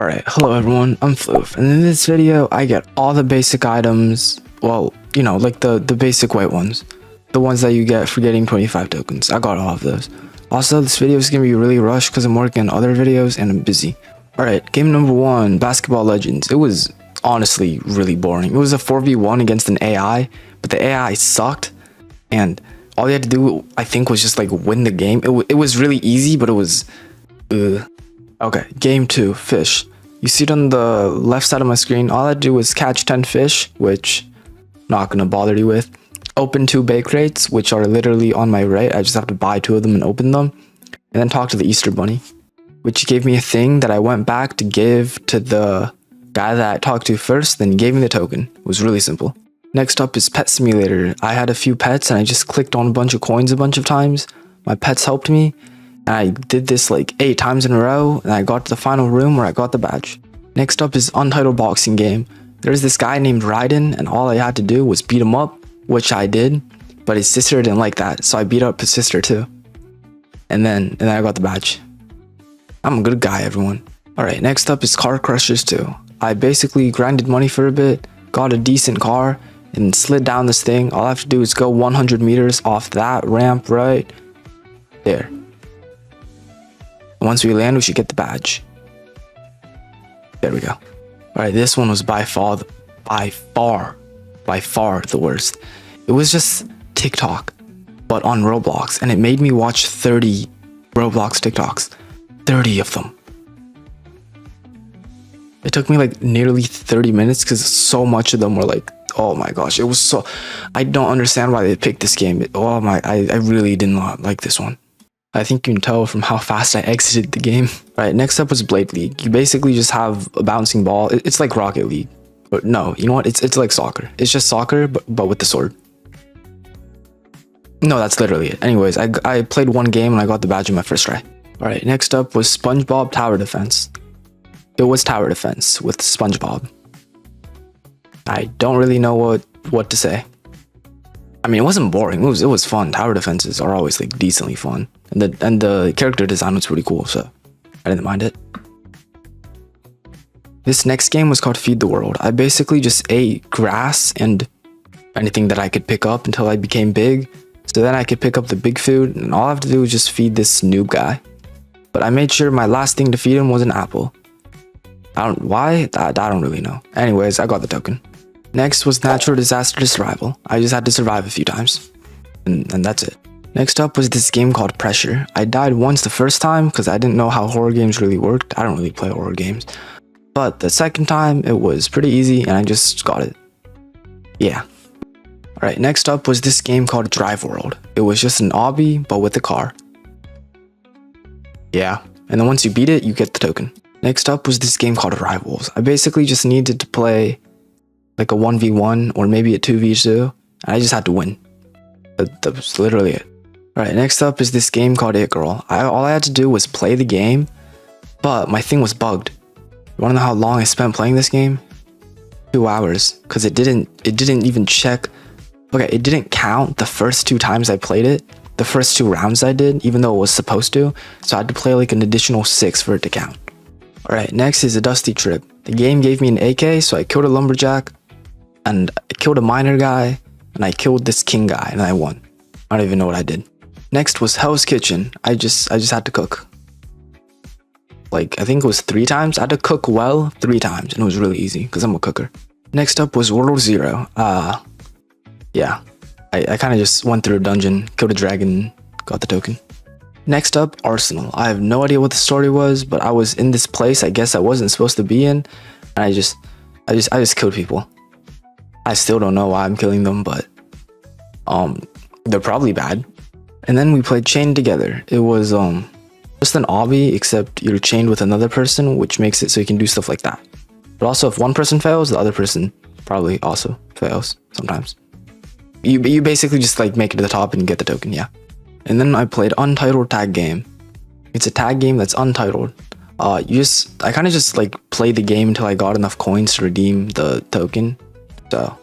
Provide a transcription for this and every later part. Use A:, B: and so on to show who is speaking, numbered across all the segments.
A: Alright, hello everyone, I'm Floof, and in this video I get all the basic items, well, like the basic white ones. The ones that you get for getting 25 tokens. I got all of those. Also, this video is going to be really rushed because I'm working on other videos and I'm busy. Alright, game number 1, Basketball Legends. It was honestly really boring. It was a 4v1 against an AI, but the AI sucked, and all you had to do, I think, was just like win the game. It was really easy, but it was... Okay, game 2, fish. You see it on the left side of my screen. All I do is catch 10 fish, which I'm not gonna bother you with. Open 2 bake crates, which are literally on my right. I just have to buy 2 of them and open them. And then talk to the Easter Bunny, which gave me a thing that I went back to give to the guy that I talked to first, then he gave me the token. It was really simple. Next up is Pet Simulator. I had a few pets and I just clicked on a bunch of coins a bunch of times. My pets helped me. And I did this like 8 times in a row, and I got to the final room where I got the badge. Next up is Untitled Boxing Game. There's this guy named Raiden, and all I had to do was beat him up, which I did, but his sister didn't like that, so I beat up his sister too. And then I got the badge. I'm a good guy, everyone. Alright, next up is Car Crushers 2. I basically grinded money for a bit, got a decent car, and slid down this thing. All I have to do is go 100 meters off that ramp right there. Once we land, we should get the badge. There we go. Alright, this one was by far the worst. It was just TikTok, but on Roblox, and it made me watch 30 Roblox TikToks. 30 of them. It took me like nearly 30 minutes because so much of them were like, oh my gosh, it was so... I don't understand why they picked this game. I really did not like this one. I think you can tell from how fast I exited the game. Alright, next up was Blade League. You basically just have a bouncing ball. It's like Rocket League. But no, you know what? It's like soccer. It's just soccer, but with the sword. No, that's literally it. Anyways, I played one game and I got the badge in my first try. Alright, next up was SpongeBob Tower Defense. It was Tower Defense with SpongeBob. I don't really know what to say. I mean, it wasn't boring. It was fun. Tower defenses are always like decently fun, and the character design was pretty cool, so I didn't mind it. This next game was called Feed the World. I basically just ate grass and anything that I could pick up until I became big, so then I could pick up the big food, and all I have to do is just feed this noob guy. But I made sure my last thing to feed him was an apple. I don't really know. Anyways, I got the token. Next was Natural Disaster Survival. I just had to survive a few times. And that's it. Next up was this game called Pressure. I died once the first time because I didn't know how horror games really worked. I don't really play horror games. But the second time, it was pretty easy and I just got it. Yeah. Alright, next up was this game called Drive World. It was just an obby, but with a car. Yeah. And then once you beat it, you get the token. Next up was this game called Rivals. I basically just needed to play like a 1v1 or maybe a 2v2, and I just had to win. That was literally it. Alright, next up is this game called It Girl. All I had to do was play the game, but my thing was bugged. You wanna know how long I spent playing this game? 2 hours, because it didn't even check. Okay, it didn't count the first 2 times I played it, the first 2 rounds I did, even though it was supposed to, so I had to play like an additional 6 for it to count. Alright, next is a Dusty Trip. The game gave me an AK, so I killed a lumberjack, and I killed a miner guy, and I killed this king guy, and I won. I don't even know what I did. Next was Hell's Kitchen. I just had to cook. Like, I think it was 3 times. I had to cook well 3 times, and it was really easy, because I'm a cooker. Next up was World 0. Yeah. I kind of just went through a dungeon, killed a dragon, got the token. Next up, Arsenal. I have no idea what the story was, but I was in this place I guess I wasn't supposed to be in, and I just killed people. I still don't know why I'm killing them, but they're probably bad. And then we played Chained Together. It was just an obby, except you're chained with another person, which makes it so you can do stuff like that. But also, if one person fails, the other person probably also fails sometimes. You basically just like make it to the top and get the token, yeah. And then I played Untitled Tag Game. It's a tag game that's untitled. I kind of just like played the game until I got enough coins to redeem the token. So,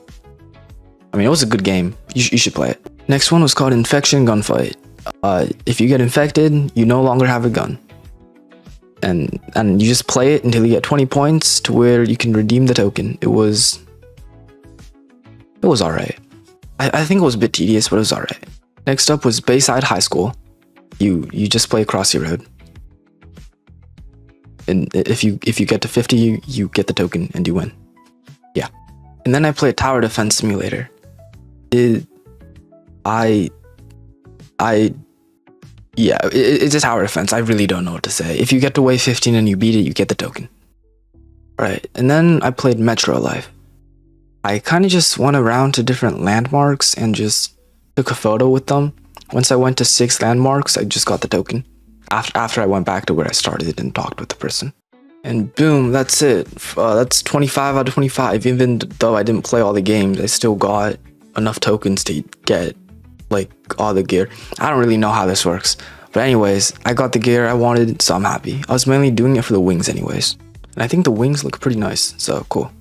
A: I mean, it was a good game. You should play it. Next one was called Infection Gunfight. If you get infected, you no longer have a gun. and you just play it until you get 20 points to where you can redeem the token. It was alright. I think it was a bit tedious, but it was alright. Next up was Bayside High School. You just play across your road, and if you get to 50, you get the token and you win. Yeah. And then I played Tower Defense Simulator. It's a tower defense. I really don't know what to say. If you get to wave 15 and you beat it, you get the token. Right. And then I played Metro Life. I kind of just went around to different landmarks and just took a photo with them. Once I went to 6 landmarks, I just got the token. After I went back to where I started and talked with the person. And boom, that's it. That's 25 out of 25. Even though I didn't play all the games, I still got enough tokens to get like all the gear. I don't really know how this works. But anyways, I got the gear I wanted, so I'm happy. I was mainly doing it for the wings anyways. And I think the wings look pretty nice, so cool.